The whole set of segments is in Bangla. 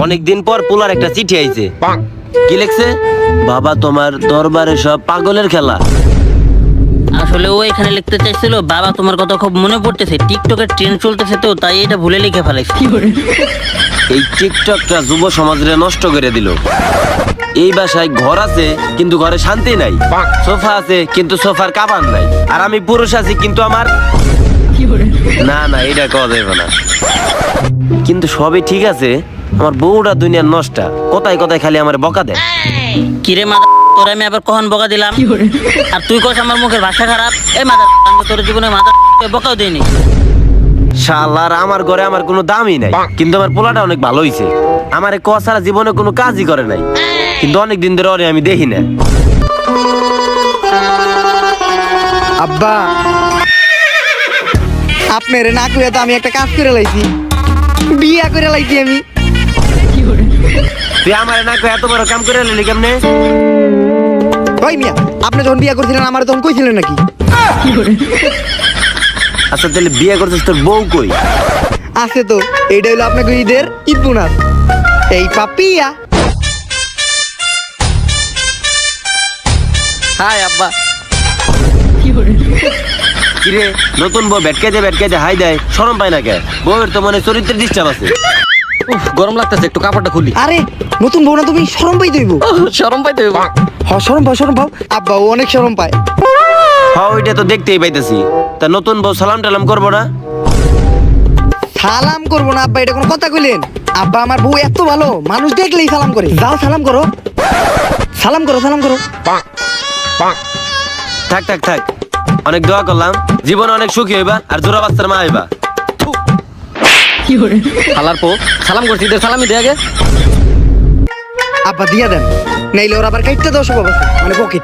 অনেকদিন পর পোলার একটা চিঠি আইছে। কি লিখছে? বাবা তোমার দরবারে সব পাগলের খেলা। আসলে ও এখানে লিখতে চাইছিল, বাবা তোমার কথা খুব মনে পড়তেছে, টিকটকের ট্রেন্ড চলতেছে তো তাই এটা ভুলে লিখে ফেলাইছে। এই টিকটকটা যুব সমাজরে নষ্ট করে দিল। এই বাসায় ঘর আছে কিন্তু ঘরে শান্তি নাই, সোফা আছে কিন্তু সোফার কাভার নাই, আর আমি পুরুষ আছি কিন্তু আমার না না এটা কওয়া যাবে না। কিন্তু সবই ঠিক আছে, আমার বউটা দুনিয়ার নষ্টা, কোথায় কোথায় খালি আমার বকা দেয়। কিরে মাদা, তোর আমি আবার কখন বকা দিলাম? আর তুই কস আমার মুখের ভাষা খারাপ? এই মাদা, আমি তোর জীবনে মাদা বকাও দেয়নি। শালার আমার ঘরে আমার কোনো দামই নাই, কিন্তু আমার পোলাটা অনেক ভালো হইছে। আমার ক ছাড়া জীবনে কোনো কাজই করে নাই, কিন্তু অনেক দিন ধরে ওরে আমি দেখি না। আব্বা, আপনার না কইয়া তো আমি একটা কাজ করে লাইছি, বিয়া করে লাইছি আমি। তুই আমার না কই এত বড় কাম করে নিলি কেমনে? ভাই মিয়া, আপনি যখন বিয়া করছিলেন আমার তখন কইছিলেন নাকি? আচ্ছা তাহলে বিয়ে করছিস, তোর বউ কই? আছে তো, এইটা হলো আপনাকে ঈদের ঈদ বোনাস। এই পাপিয়া। হাই আব্বা। কিরে নতুন বউ ভেটকাইতে হাই দেয়, শরম পায় না কে? বউয়ের তো মনে চরিত্রের ডিস্টার্ব আছে। গরম লাগতেছে, একটু কাপড়টা খুলি। আরে নতুন বউ না তুমি, শরম পাই দইব। শরম পাইতে হইব। শরম পাও, শরম পাও। আব্বা ও অনেক শরম পায়। হ্যাঁ ওইটা তো দেখতেই পাইতেছি। তা নতুন বউ সালাম টালাম করবো না? সালাম করবো না আব্বা, এটা কোনো কথা কইলেন? আব্বা আমার বউ এত ভালো, মানুষ দেখলেই সালাম করে। যাও সালাম করো, সালাম করো, সালাম করো। থাক থাক থাক, অনেক দোয়া করলাম, জীবনে অনেক সুখী হইবা আর জোড়া বাচ্চার মা হইবা। হালার পো সালাম করছি, সালামি দে আগে। আব্বা দিয়া দেন, নাইলে ওর আবার কাইটটা দশ বাবা, মানে পকেট।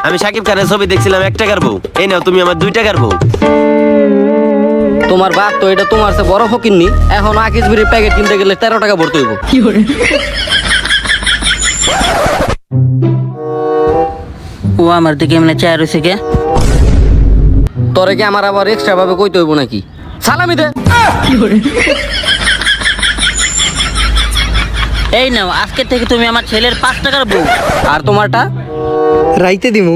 আমি সাকিব খানের ছবি দেখছিলাম 1 টাকার বউ, এই নাও তুমি আমার 2 টাকার বউ। তোমার বাপ তো এটা তোমার চেয়ে বড় ফকিরনি, এখন আকিস বিড়ির প্যাকেট কিনতে গেলে 13 টাকা ভরতে হইব। ও আমার দিকে এমনি চায় রয়েছে কে? তোরে কি আমার আবার এক্সট্রা ভাবে কইতে হইব নাকি? সালামি দে। এই নাও, আজকে থেকে তুমি আমার ছেলের 5 টাকার বউ। আর তোমারটা? রাইতে দিমু।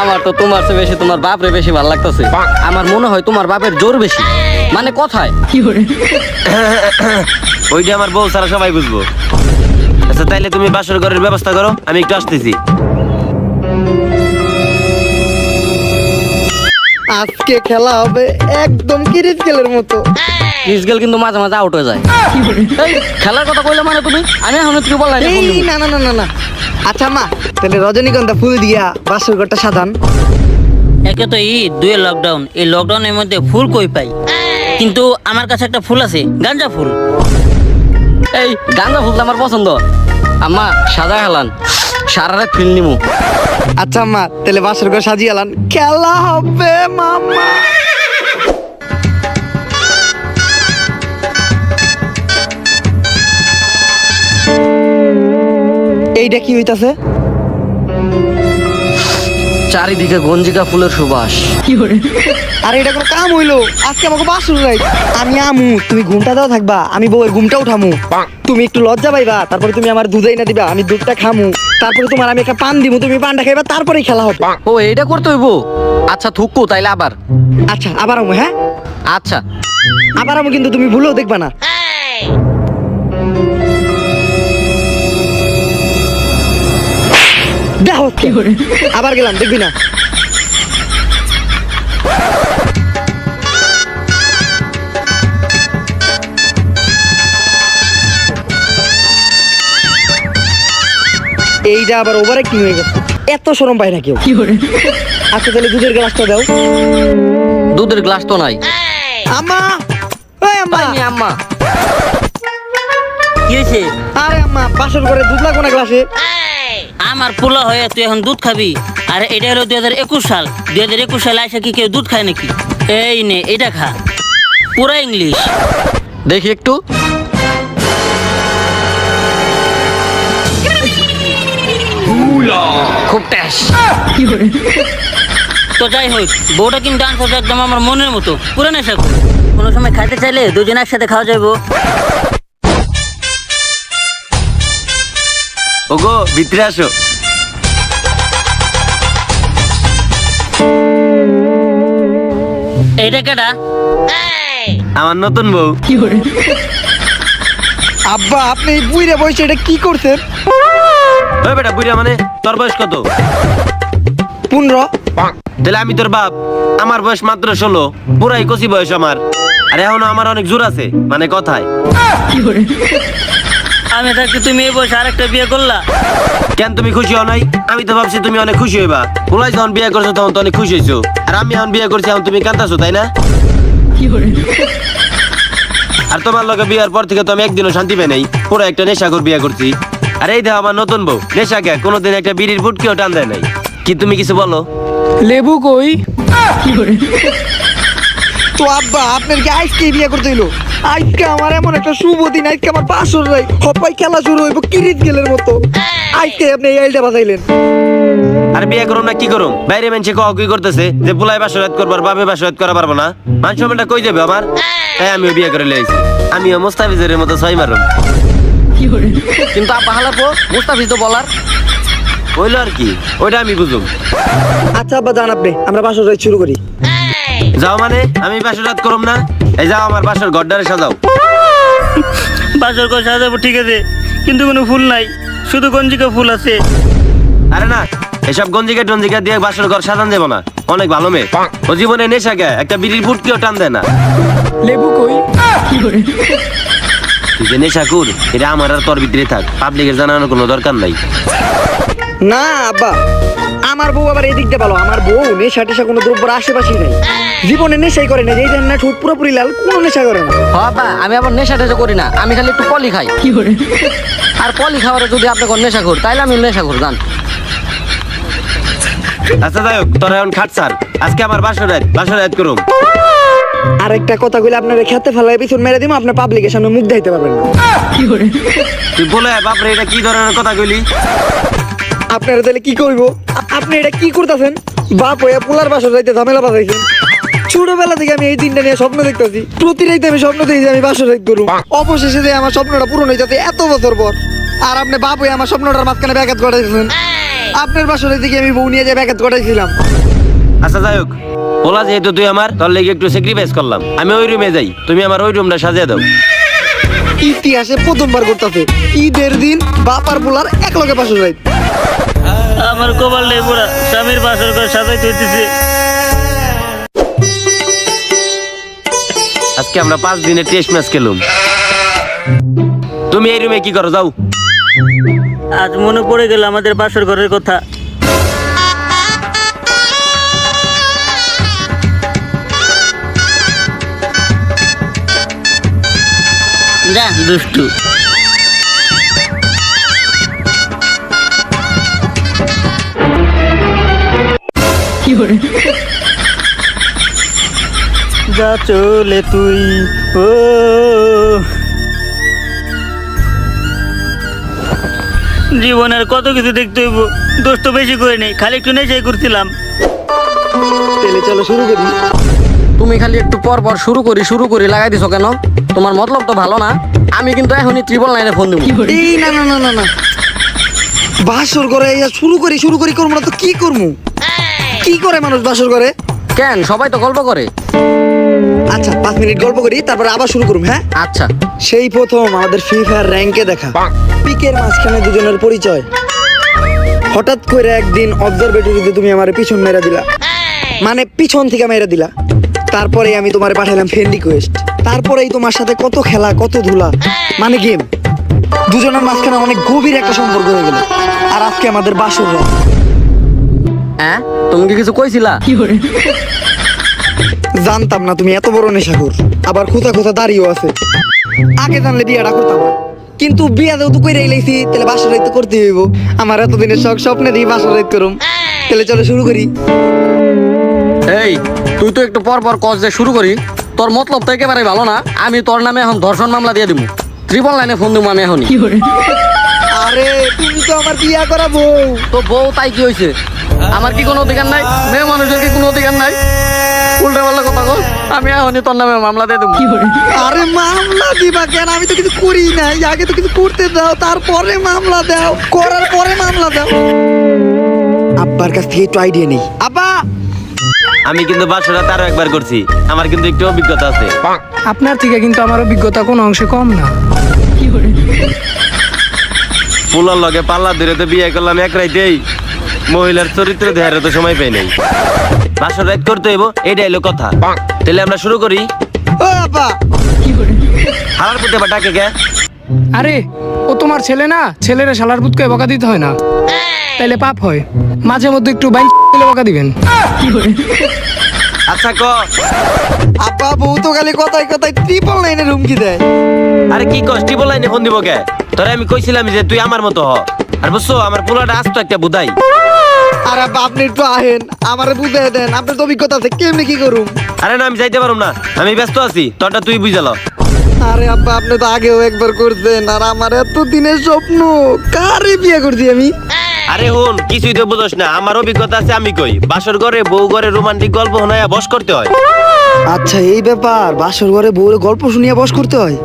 আমার তো তোমার চেয়ে বেশি তোমার বাপরে বেশি ভালো লাগতেছে। আমার মনে হয় তোমার বাপের জোর বেশি, মানে কথায়। ওইটা আমার বউ ছাড়া সবাই বুঝবো। আচ্ছা তাইলে তুমি বাসর ঘরের ব্যবস্থা করো, আমি একটু আসতেছি। আজকে খেলা হবে একদম ক্রিকেট খেলার মতো। ইসগেল কিন্তু মাঝে মাঝে আউট হয়ে যায়। এই খেলার কথা কইলে মানে তুমি, আমি এখন তুমি বললাই না। এই না না না না না। আচ্ছা মা, তাহলে রজনীগন্ধা ফুল দিয়া বাসর ঘরটা সাজান। একে তো ঈদ, 2 লকডাউন। এই লকডাউনের মধ্যে ফুল কই পাই? কিন্তু আমার কাছে একটা ফুল আছে, গাঁজা ফুল। এই গাঁজা ফুল আমার পছন্দ। আম্মা সাজা হেলান, সারা রাত ফিল নিমু। আচ্ছা মা, তাহলে বাসর ঘর সাজিয়ে আলান, খেলা হবে মামা। এইটা কি হইতাছে? চারিদিকে গঞ্জিকা ফুলের সুবাস। আরে এটা কোনো কাম হইলো? আজকে আমাকে বাসর রাইত, আমি আমু, তুমি ঘুমটা দাও থাকবা, আমি বউয়ের ঘুমটা উঠামু। তুমি একটু লজ্জা পাইবা, তারপরে তুমি আমার দুধ না দিবা, আমি দুধটা খামু, তারপরে তোমার আমি একটা পান দিমু, তুমি পানটা খাইবা, তারপরেই খেলা হবে। ও এইটা করতে হইব? আচ্ছা থুকু তাইলে আবার। আচ্ছা আবার আমু, হ্যাঁ আচ্ছা আবার আমু, কিন্তু তুমি ভুলেও দেখবা না। দেখো আবার গেলাম, দেখবি না। এইটা আবার ওভার অ্যাক্টিং হয়ে গেছে, এত শরম পায় না কেউ। আচ্ছা তাহলে দুধের গ্লাসটা দাও। দুধের গ্লাস তো নাই। আম্মা, ওই আম্মা। পাইনি আম্মা। কি হয়েছে? আরে আম্মা, বাসর করে দুধ লাগবো না গ্লাসে? আমার পোলা হয়ে তুই এখন দুধ খাবি? আরে এটা হলো 2021 সাল। 2021 সালে আসে কি কেউ দুধ খায় নাকি? এই নে এটা খা, পুরা ইংলিশ। দেখি একটু। খুব ট্যাশ। তো যাই হোক, বউটা কিন্তু ডান্স একদম আমার মনের মতো, পুরা নেশা। কোনো সময় খাইতে চাইলে দুজন একসাথে খাওয়া যাবো। ওগো ভিতরে আসো। এইটা কেডা? আমার নতুন বউ। আব্বা আপনি এই বুইরে বসে এটা কি করছেন? ওই বেটা বুইরা মানে তোর বয়স কত? 15। তাহলে আমি তোর বাপ, আমার বয়স মাত্র 16, পুরাই কচি বয়স আমার। আর এখনো আমার অনেক জোর আছে, মানে কথায়। আমি থাকতে তুমি এই বয়সে আরেকটা বিয়ে করলা? কেন তুমি খুশি হও নাই? আমি তো ভাবছি তুমি অনেক খুশি হইবা। পোলাই যখন বিয়ে করছো তখন তো অনেক খুশি হয়েছো, আর আমি এখন বিয়ে করছি এখন তুমি কান্দাছো, তাই না? আর তোমার লগে বিয়ের পর থেকে তো আমি একদিনও শান্তি পাই নাই, পুরো একটা নেশাখোর বিয়ে করছি। আর এই দেখো আমার নতুন বউ, নেশাকে কোনোদিন একটা বিড়ির ফুটকেও টান দেয় নাই। কি তুমি কিছু বলো? লেবু কই? তো আব্বা আপনার কি আজকে বিয়ে করতে হইলো? আজকে আমার এমন একটা শুভ দিন, আজকে আমার বাসর রাই, হপাই খেলা শুরু হইব কিরিত গেলের মতো। আজকে আপনি এই আইলটা বাজাইলেন। আর বিয়ে করুম না কি করুম? বাইরে মানুষে কি করতেছে যে পোলাই বাসরাত করবার, বাপে বাসরাত করা পারবো না? মানুষ এটা কই দেবে আমার? তাই আমিও বিয়ে করে লাইছি। আমিও মোস্তাফিজের মতো ছয় মারুম। কিন্তু আব্বা হালাপো মুস্তাফিজ তো বলার। হইলো আর কি, ওইটা আমি বুঝুম। আচ্ছা আব্বা জান আপনি, আমরা বাসর রাই শুরু করি। যাও মানে আমি বাসরাত করুম না? এই যাও আমার বাসর ঘরটারে সাজাও। বাসর করে সাজাবো ঠিক আছে, কিন্তু কোনো ফুল নাই, শুধু গঞ্জিকা ফুল আছে। আরে না, এসব গঞ্জিকা টঞ্জিকা দিয়ে বাসর ঘর সাজান যাবো না। অনেক ভালো মেয়ে, ও জীবনে নেশাকে একটা বিড়ির ফুটকেও টান দেয় না। লেবু কই? তুই যে নেশাখুর, এটা আমার আর তোর ভিতরে থাক, পাবলিকের জানানোর কোনো দরকার নাই। না আব্বা, আমার বউ আবার এদিক দিয়ে ভালো। আমার বউ নেশা টেশা কোনো দ্রব্যের আশেপাশেই নাই, জীবনে নেশাই করে না। এই না ঠোঁট পুরোপুরি লাল, কোনো নেশা করে না। হ আব্বা, আমি আবার নেশা টেশা করি না, আমি খালি একটু পলি খাই। আর পলি খাবারে যদি আপনি কোন নেশা কর, তাইলে আমি নেশা কর জান। আচ্ছা যাই হোক, তোর এখন খাট ছাড়, আজকে আমার বাসরাত করুম। আর একটা কথা কইলে আপনারা খেতে ফেলায় পিছন মেরে দিব, আপনার পাবলিকের সামনে মুখ দেখাইতে পারবেন না। তুই বলে বাপরে এটা কি ধরনের কথা কইলি? আপনারা তাহলে কি করবো? আপনি এটা কি করতেছেন? বাপ হয়ে পোলার বাসর রাইতে ঝামেলা বাজাইছেন। ছোটবেলা থেকে আমি এই দিনটা নিয়ে স্বপ্ন দেখতেছি, প্রতি রাইতে আমি স্বপ্ন দেখি যে আমি বাসর রাইত করবো। অবশেষে যে আমার স্বপ্নটা পূরণ হয়ে যাচ্ছে এত বছর পর। আর আপনি বাপ হয়ে আমার স্বপ্নটার মাঝখানে ব্যাঘাত ঘটাইছেন। আপনার বাসর রাইতে আমি বউ নিয়ে যে ব্যাঘাত ঘটাইছিলাম। আচ্ছা যাই হোক, পোলা যেহেতু তুই আমার, তোর লেগে একটু স্যাক্রিফাইস করলাম। আমি ওই রুমে যাই, তুমি আমার ওই রুমটা সাজিয়ে দাও। ইতিহাসে প্রথমবার করতেছে ঈদের দিন বাপ আর পোলার এক লগে বাসর রাইত। আমার কপাল নেই পুরা, স্বামীর বাসর ঘর সাজাইতে হইতেছে। আজকে আমরা 5 দিনের টেস্ট ম্যাচ খেলুম। তুমি এই রুমে কি করো? যাও। আজ মনে পড়ে গেল আমাদের বাসর ঘরের কথা। যা দুষ্টু। যা চলে তুই ও জীবনের কত কিছু দেখতে হইব, দোষ তো বেশি করে নেই, খালি একটু নেশাই করছিলাম। তাহলে চলো শুরু করি। তুমি খালি একটু পর পর শুরু করি লাগাই দিছো কেন? তোমার মতলব তো ভালো না। আমি কিন্তু এখনই 999 ফোন দেবো। এই না না না না না, বাসর করে শুরু করি করবো না তো কি করবো? কি করে মানুষ বাসর করে? কেন সবাই তো গল্প করে। আচ্ছা 5 মিনিট গল্প করি, তারপরে আবার শুরু করুম। হ্যাঁ আচ্ছা। সেই প্রথম আমাদের ফ্রি ফায়ার র্যাঙ্কে দেখা, পিকের মাঝখানে দুজনের পরিচয়। হঠাৎ করে একদিন অবজারভেটরিতে তুমি আমার পিছন মেরে দিলা, মানে পিছন থেকে মেরে দিলা। তারপরে আমি তোমারে পাঠালাম ফ্রেন্ড রিকোয়েস্ট। তারপরেই তোমার সাথে কত খেলা, কত ধুলা, মানে গেম। দুজনের মাঝখানে অনেক গভীর একটা সম্পর্ক হয়ে গেল। আর আজকে আমাদের বাসর রাত। হ্যাঁ তুমি কি কিছু কইছিলা? জানতাম না তুমি এত বড় নেশাখোর, আবার খোঁচা দাঁড়িয়েও আছে। আগে জানলে বিয়েটা করতাম না, কিন্তু বিয়া যেহেতু কইরা লাইছি তাহলে বাসর রাত তো করতে হইব। আমার এতদিনের শখ, স্বপ্নে দিয়ে বাসর রাত করুম। তাহলে চলো শুরু করি। এই তুই তো একটু পর পর কস যে শুরু করি, তোর মতলব তো একেবারে ভালো না। আমি তোর নামে এখন ধর্ষণ মামলা দিয়ে দিব। 999 ফোন দেবো আমি এখনই। আরে তুমি তো আমার বিয়া করা বউ। তো বউ তাই কি হয়েছে? আমার কি কোনো অধিকার নাই? মেয়ে মানুষের কি কোনো অধিকার নাই? উল্টা পাল্টা কথা কস, আমি এখনই তোর নামে মামলা দিয়ে দেবো। আরে মামলা দিবা কেন? আমি তো কিছু করি নাই, আগে তো কিছু করতে দাও, তারপরে মামলা দাও, করার পরে মামলা দাও। আব্বার কাছ থেকে একটু আইডিয়া নেই। আব্বা, আমি কিন্তু বাসরা তারও একবার করছি, আমার কিন্তু একটু অভিজ্ঞতা আছে। আপনার থেকে কিন্তু আমার অভিজ্ঞতা কোনো অংশে কম না। পোলার লগে পাল্লা ধরে তো বিয়ে করলাম এক রাইতেই, মহিলার চরিত্র দেখার তো সময় পাই নাই। বাসর রাত করতে হইব, এইটা এলো কথা। তাহলে আমরা শুরু করি। ও আব্বা, হালার পুঁতে বা ডাকে কে? আরে ও তোমার ছেলে না, ছেলেরা শালার পুতকে বকা দিতে হয় না, তাইলে পাপ হয়। মাঝে মধ্যে একটু বাইন দিলে বকা দিবেন। আচ্ছা ক। আব্বা বউ তো খালি কথায় কথায় ট্রিপল লাইনে হুমকি দেয়। আরে কি কস, টিবল লাইনে ফোন দিব কে? তোরে আমি কইছিলাম যে তুই আমার মতো হ। আর বুঝছো, আমার পোলাটা আসতো একটা বুদাই। আর আব্বা আপনি একটু আহেন, আমারে বুঝাই দেন, আপনার তো অভিজ্ঞতা আছে, কেমনি কি করুম? আরে না, আমি যাইতে পারুম না, আমি ব্যস্ত আছি, তোরটা তুই বুঝালো। আরে আব্বা আপনি তো আগেও একবার করছেন, আর আমার এত দিনের স্বপ্ন, কারে বিয়ে করছি আমি? আরে হুন, কিছুই তো বুঝোস না, আমার অভিজ্ঞতা আছে, আমি কই। বাসর ঘরে বউ ঘরে রোমান্টিক গল্প শোনায়া বস করতে হয়। আচ্ছা এই ব্যাপার, বাসর ঘরে বউরে গল্প শুনিয়ে বস করতে হয়।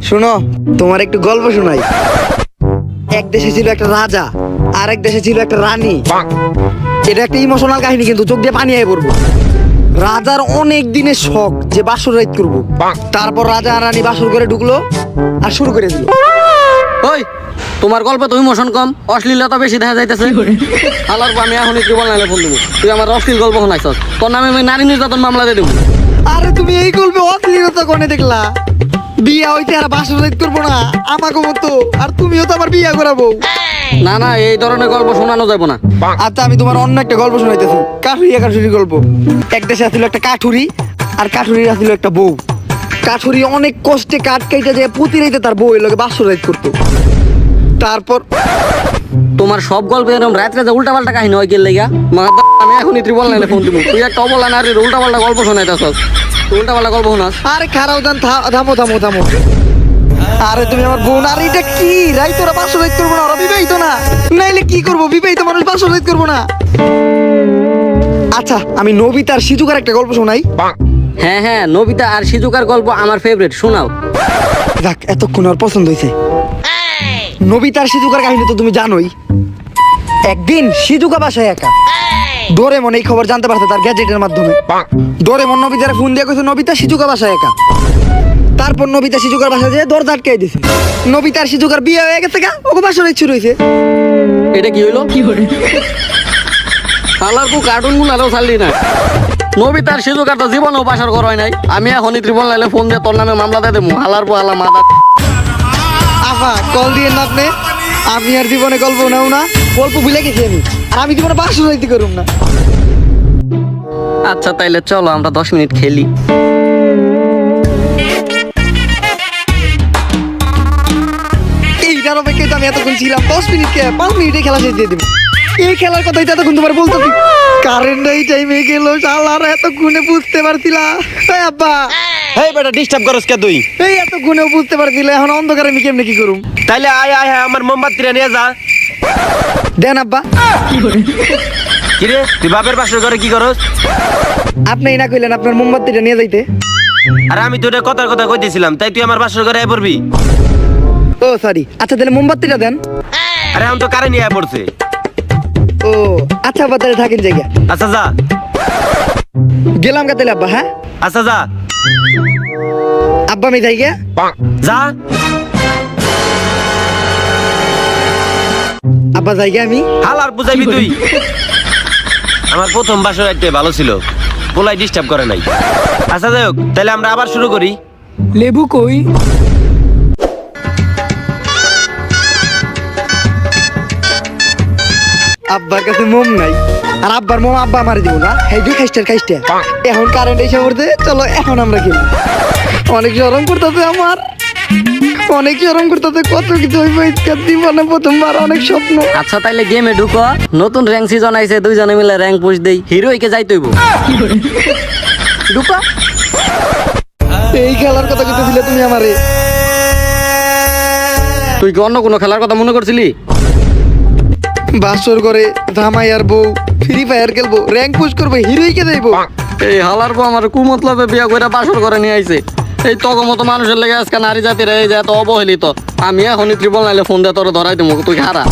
শোনো, তোমার একটু গল্প শোনাই। এক দেশে ছিল একটা রাজা, আর এক দেশে ছিল একটা রানী। এটা একটা ইমোশনাল কাহিনী, কিন্তু চোখ দিয়ে পানি আয় পড়বো। রাজার অনেক দিনের শখ যে বাসর রাত করবো। তারপর রাজা আর রানী বাসর ঘরে ঢুকলো আর শুরু করে দিল। ওই তোমার গল্পে তো ইমোশন কম, অশ্লীলতা বেশি দেখা যাইতেছে। আলার আমি এখনই ট্রিপল লাইনে ফোন দেবো। তুই আমার অশ্লীল গল্প শোনাইছস, তোর নামে আমি নারী নির্যাতন মামলা দিয়ে দেবো। আরে তুমি এই গল্পে অশ্লীলতা কোনে দেখলা? বিয়া হইতে আর বাসর রাত করবো না আমাকে মতো, আর তুমিও তো আমার বিয়া করাবো। না না, এই ধরনের গল্প শোনানো যাবে না। আচ্ছা আমি তোমার অন্য একটা গল্প শোনাইতেছি, কাঠুরি গল্প। এক দেশে ছিল একটা কাঠুরি, আর কাঠুরির ছিল একটা বউ। কাঠুরি অনেক কষ্টে কাঠ কাইটা যায় প্রতি রাইতে তার বউ এর লগে বাসর রাত করতো। তারপর তোমার সব গল্প এরকম রাত্রে যে উল্টা পাল্টা কাহিনী হয় গেল লেগা। আমি এখনই ট্রিপল লাইনে ফোন দিব। তুই একটা অবলা নারীর উল্টা পাল্টা গল্প শোনাইতেছস, তুই উল্টা পাল্টা গল্প শোনাস। আরে খারাপ দান, থামো থামো থামো। আরে তুমি আমার বোন, আর এটা কি রাইত ওরা বাসর রাত করবো না? ওরা বিবাহিত না, নাইলে কি করবো? বিবাহিত মানুষ বাসর রাত করবো না? আচ্ছা আমি নবিতা আর সিজুকার একটা গল্প শোনাই। হ্যাঁ হ্যাঁ, নবিতা আর সিজুকার গল্প আমার ফেভারিট, শোনাও। দেখ এতক্ষণ আর পছন্দ হয়েছে। নবিতা আর সিজুকার কাহিনী তো তুমি জানোই। একদিন সিজুকা বাসায় একা। ডোরেমন এই খবর জানতে পারছে তার গ্যাজেটের মাধ্যমে। ডোরেমন নবিতারে ফোন দিয়ে কইছে নবিতা সিজুকা বাসায় একা। তারপর নবিতা সিজুকার বাসায় যেয়ে দরজা আটকাই দিছে। নবিতা আর সিজুকার বিয়ে হয়ে গেছে গা, ওকে বাসর ইচ্ছে রয়েছে। এটা কি হইলো? আলার পু কার্টুন গুলারও ছাড়লি না। নবিতা আর সিজুকার তো জীবনেও বাসার ঘর হয় নাই। আমি এখনই ট্রিপল লাইনে ফোন দিয়ে তোর নামে মামলা দিয়ে দেবো। আলার পু আলা মাদা। আফা কল দিয়ে না আপনি, আমি আর জীবনে গল্প নাও না, গল্প ভুলে গেছি আমি। আর আমি জীবনে বাসর রাইতে করুম না। আচ্ছা তাইলে চলো আমরা 10 মিনিট খেলি। এইটার অপেক্ষায় তো আমি এতক্ষণ ছিলাম। 10 মিনিট কে 5 মিনিটে খেলা শেষ দিয়ে দিব। এই খেলার কথাই তো এতক্ষণ তোমার বলতেছি। কারেন্ট এই টাইমে গেল, শালার এতক্ষণে বুঝতে পারছিলা? এই আব্বা, হেই বেটা, ডিস্টার্ব করস কে তুই? এই এতক্ষণেও বুঝতে পারছিলে, এখন অন্ধকারে আমি কেমনে কি করুম? তাইলে আয় আয় আয়, আমার মোমবাতিটা নিয়ে যা। দেন আব্বা। কিরে, তুই বাপের বাসর ঘরে কি করস? আপনি না কইলেন আপনার মোমবাতিটা নিয়ে যাইতে। আরে আমি তো এটা কথার কথা কইতেছিলাম, তাই তুই আমার বাসর ঘরে আয় পড়বি? ও সরি, আচ্ছা তাহলে মোমবাতিটা দেন। আরে এখন তো কারে নিয়ে আয় পড়ছে। ও আচ্ছা আব্বা, তাহলে থাকেন জায়গা। আচ্ছা যা। গেলাম গা তাহলে আব্বা। হ্যাঁ আচ্ছা যা আব্বা, আমি যাই গা। যা। আব্বা জায়গা আমি। হাল আর বুঝাইবি তুই? আমার প্রথম বাসর রাইতে ভালো ছিল, পোলাই ডিস্টার্ব করে নাই। আচ্ছা যাই হোক, তাহলে আমরা আবার শুরু করি। লেবু কই? আব্বার কাছে মোম নাই, আর আব্বার মোম আব্বা আমার দিব না। এই দুই খাইস্টার এখন কারেন্ট এসে পড়ছে। চলো এখন আমরা খেলি। অনেক শরম করতেছে আমার, অনেক শরম করতেছে। কত কিছু হইব জীবনে প্রথমবার, অনেক স্বপ্ন। আচ্ছা তাইলে গেমে ঢুকো। নতুন র্যাঙ্ক সিজন আইছে, দুইজনে মিলে র্যাঙ্ক পুশ দেই। হিরোইকে যাইতে হইব। ঢুকো। এই খেলার কথা কিন্তু দিলে তুমি আমারে। তুই কি অন্য কোনো খেলার কথা মনে করছিলি? বাসর করে ধামাই আর বউ ফ্রি ফায়ার খেলবো, র্যাঙ্ক পুশ করবো, হিরোইকে দেবো। এই হালার বউ আমার কুমতলবে বিয়া করে বাসর করে নিয়ে আইছে। এই তক মতো মানুষের লেগে আজকে নারী জাতির এই যে এত অবহেলিত। আমি এখনই ট্রিপল নাইলে ফোন দিয়ে তোর ধরাই দেবো, তুই হারা।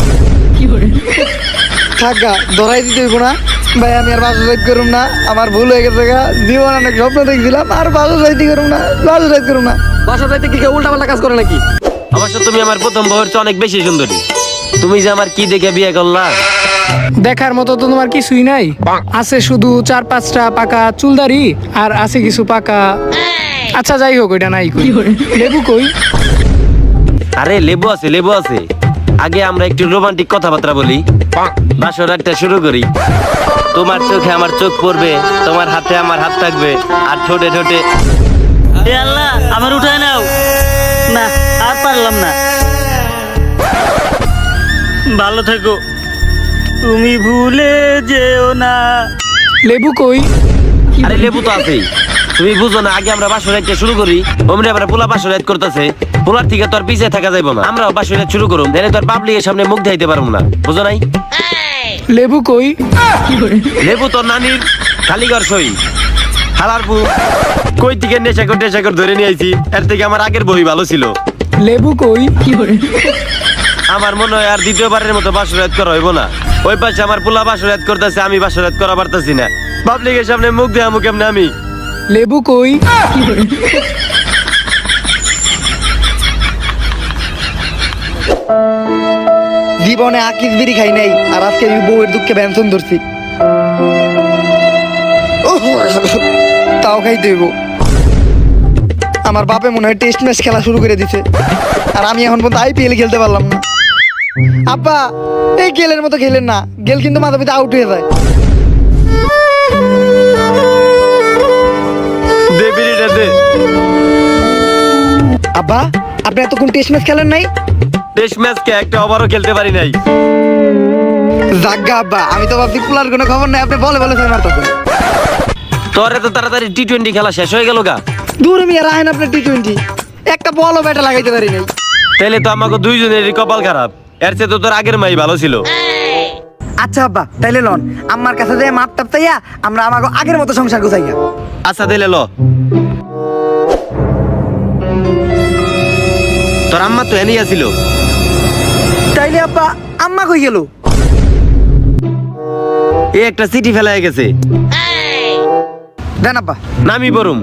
থাকা ধরাই দিতে হইব না ভাই, আমি আর বাসা সাইড করুম না, আমার ভুল হয়ে গেছে গা। জীবন অনেক স্বপ্ন দেখছিলাম, আর বাসা সাইড করুম না, বাসা সাইড করুম না। বাসা যাইতে কি কেউ উল্টা পাল্টা কাজ করে নাকি? অবশ্য তুমি আমার প্রথম বউয়ের চেয়ে অনেক বেশি সুন্দরী। তুমি যে আমার কি দেখে বিয়ে করলা? দেখার মতো তো তোমার কিছুই নাই, আছে শুধু 4-5টা পাকা চুলদারি আর আছে কিছু পাকা। আচ্ছা যাই হোক, ওইটা নাই কই। লেবু কই? আরে লেবু আছে, লেবু আছে। আগে আমরা একটু রোমান্টিক কথাবার্তা বলি, বাসর একটা শুরু করি। তোমার চোখে আমার চোখ পড়বে, তোমার হাতে আমার হাত থাকবে, আর ঠোঁটে ঠোঁটে। এ আল্লাহ, আমার উঠায় নাও না, আর পারলাম না। ভালো থেকো, তুমি ভুলে যেও না। লেবু কই? আরে লেবু তো আছেই, তুমি বুঝো না? আগে আমরা বাসর একটা শুরু করি, অমনি আমরা পোলা বাসর রাত করতেছে। পোলার থেকে তোর পিছিয়ে থাকা যাইব না, আমরাও বাসর রাত শুরু করুম, তাহলে তোর পাবলিকের সামনে মুখ দেখাইতে পারবো না, বুঝো নাই? লেবু কই? লেবু তোর নানির খালিঘর সই। হালার বউ কই থেকে নেশাকর ধরে নিয়ে আইছি, এর থেকে আমার আগের বই ভালো ছিল। লেবু কই? আমার মনে হয় আর দ্বিতীয়বারের মতো বাসরাত করা হইব না। ওই পাশে আমার পোলা বাসরাত করতেছে, আমি বাসরাত করা পারতেছি না। পাবলিকের সামনে মুখ দেয়া মুখ এমনি আমি। লেবু কই? জীবনে আকিস বিড়ি খাই নাই, আর আজকে আমি বউয়ের দুঃখে ব্যঞ্জন ধরছি। তাও খাইতে হইব। আমার বাপে মনে হয় টেস্ট ম্যাচ খেলা শুরু করে দিছে, আর আমি এখন পর্যন্ত IPL খেলতে পারলাম না। আব্বা, এই গেলের মতো খেলেন না, গেল কিন্তু মাথা পিতা আউট হয়ে যায়। দে বিড়িটা দে। আব্বা, আপনি এতক্ষণ টেস্ট ম্যাচ খেলেন নাই? টেস্ট ম্যাচকে একটা ওভারও খেলতে পারি নাই। জাগ্গা আব্বা, আমি তো ভাবছি পুলার কোনো খবর নাই, আপনি বলে ছয় মারতেছেন। তোর এত তাড়াতাড়ি T20 খেলা শেষ হয়ে গেল গা? দূর মিয়া, রাহেন আপনার T20, একটা বলও ব্যাটা লাগাইতে পারি নাই। তাহলে তো আমাকে দুইজনেরই কপাল খারাপ। এর চেয়ে তো তোর আগের মাই ভালো ছিল। আচ্ছা আব্বা, তাইলে লন আম্মার কাছে যাই মাপ টাপ চাইয়া আমরা আমাকে আগের মতো সংসার গুছাইয়া। আচ্ছা দিলে ল। তোর আম্মা তো এনেই আছিল। তাইলে আব্বা আম্মা কই গেল? এই একটা চিঠি ফেলায় গেছে। দেন আব্বা। নামি বরুম।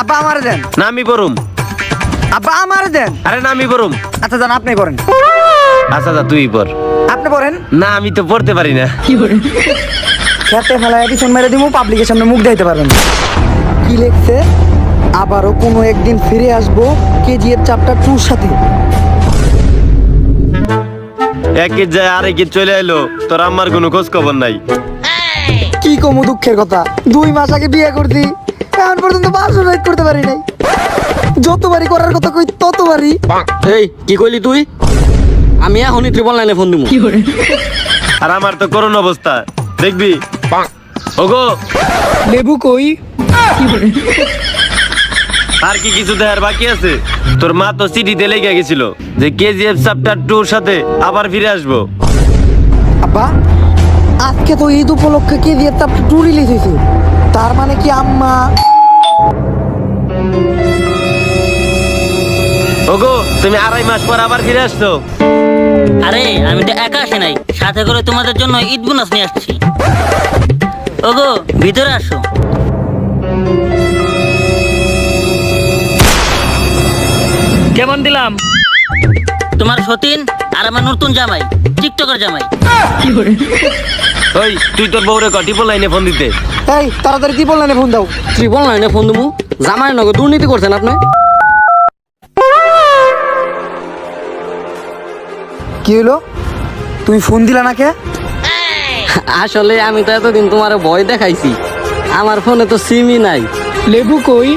আব্বা আমারে দেন। নামি বরুম। আব্বা আমারে দেন। আরে নামি বরুম। আচ্ছা জান, আপনি পড়েন। আচ্ছা যা তুই পর। আপনি পড়েন। না আমি তো পড়তে পারি না। খেতে ফেলায় পিছন মেরে দিব, পাবলিকের সামনে মুখ দেখাইতে পারবেন না। কি লিখছে? আবারও কোনো একদিন ফিরে আসবো KGF চ্যাপ্টার 2 এর সাথে। একের যায় আরেকের চলে এলো, তোর আম্মার কোনো খোঁজ খবর নাই। কি কমু দুঃখের কথা, 2 মাস আগে বিয়ে করছি, এখন পর্যন্ত বাসর রাইড করতে পারি নাই। যতবারই করার কথা কই ততবারই। এই কি কইলি তুই? আমি এখনই ট্রিপল নাইনে ফোন দিব। আর আমার তো করুণ অবস্থা, দেখবি? ওগো, লেবু কই? আর কি কিছু দেখার বাকি আছে? তোর মা তো চিঠিতে লেগে গেছিল যে KGF চ্যাপ্টার 2 এর সাথে আবার ফিরে আসবো। আব্বা, আজকে তো ঈদ উপলক্ষে KGF চ্যাপ্টার 2 রিলিজ হয়েছে, তার মানে কি আম্মা? ওগো, তুমি 2.5 মাস পর আবার ফিরে আসছো। আরে আমি তো একা আসি নাই, সাথে করে তোমাদের জন্য ঈদ বোনাস নিয়ে আসছি। ওগো ভিতরে আসো। কেমন দিলাম? তোমার সতীন আর আমার নতুন জামাই, টিকটকের জামাই। ওই তুই তোর বউরে টিপল লাইনে ফোন দিতে। এই তাড়াতাড়ি কি বললেন, ফোন দাও। ট্রিপল নাইনে ফোন দিব? জামাই নগদ দুর্নীতি করছেন আপনি। কি হলো, তুমি ফোন দিলা না কে? আসলে আমি তো এতদিন তোমার ভয় দেখাইছি, আমার ফোনে তো সিমই নাই। লেবু কই?